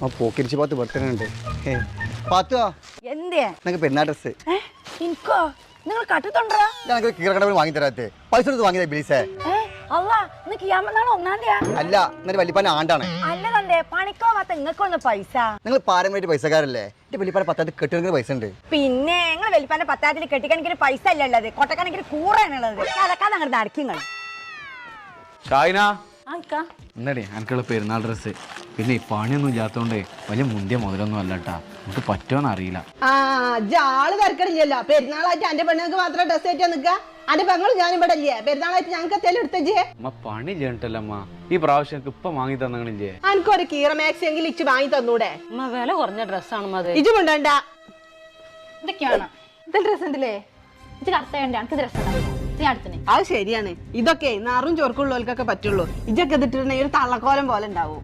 ആ പോക്കിരിച്ച് പാത്ത് വെട്ടനുണ്ട് പാത്തുവാ എന്തേ നിനക്ക് പെരുന്നാൾ ഡ്രസ് എനിക്കോ നിങ്ങൾ കട്ടിട്ടുണ്ടോ ഞങ്ങൾക്ക് കീറക്കടവിൽ വാങ്ങി തരാത്തെ പൈസ കൊടുത്ത് വാങ്ങിയതാ ബിലീസേ അല്ല ഇന്ന് കിയാമനാള് 1-ാം തീയതി അല്ല എന്നിട്ട് വല്യപ്പാന്റെ ആണ്ടാണ് അല്ല തന്തേ പണിക്കോ മാത്ത ഇങ്ങക്കൊന്ന് പൈസ നിങ്ങൾ പാരമ്പര്യമായിട്ട് പൈസക്കാരല്ലേ എന്റെ വല്യപ്പാന്റെ 10,000 കെട്ടുകണക്കിന് പൈസ ഉണ്ട് പിന്നെ നിങ്ങൾ വലിപ്പാന്റെ 10,000 കെട്ടിക്കണക്കിന് പൈസ അല്ല ഉള്ളത് കൊട്ടക്കണക്കിന് കൂറാണുള്ളത് അതൊക്കെ അങ്ങോട്ട് നടക്കിങ്ങൾ ഷായിന എന്നടേ എനിക്കുള്ള പെരുന്നാൾ ഡ്രസ്സ് പിന്നെ ഈ പണിയൊന്നും ഇല്ലാത്തോണ്ട് വലിയ മുന്തിയ മുതലൊന്നും അല്ലട്ടാ നമുക്ക് പറ്റുമോന്ന് അറിയില്ല ആള് തിരക്കടില്ലല്ലോ പെരുന്നാളായിട്ട് എന്റെ പെണ്ണുങ്ങൾക്ക് മാത്രം ഡ്രസ് ആയിട്ടാ നിക്ക അന്റെ പെങ്ങൾ ഞാനും ഇവിടെ ഇല്ലേ പെരുന്നാളായിട്ട് ഞങ്ങൾക്ക് എത്തേലും എടുത്തേ അമ്മ പണി ചെയ്യണ്ടല്ലമ്മ ഈ പ്രാവശ്യം എനിക്ക് ഇപ്പൊ വാങ്ങി തന്നില്ലേ എനിക്കൊരു കീറ മാക്സി എങ്കിലും ഇച്ച് വാങ്ങി തന്നൂടെ വില കുറഞ്ഞ ഡ്രസ്സാണ് അത് ഇജ് കൊണ്ടണ്ട ഇതൊക്കെയാണ് ഇത് ഡ്രസ് ഉണ്ടല്ലേ ഇത് കറുത്ത വേണ്ട എനിക്ക് ഡ്രസ് അടുത്തിന് അത് ശരിയാണ് ഇതൊക്കെ നാറും ചൊറുക്കുള്ളവർക്കൊക്കെ പറ്റുള്ളൂ ഇജൊക്കെ ഇതിട്ടുണ്ടെങ്കിൽ ഒരു തള്ളക്കോലം പോലെ ഉണ്ടാവും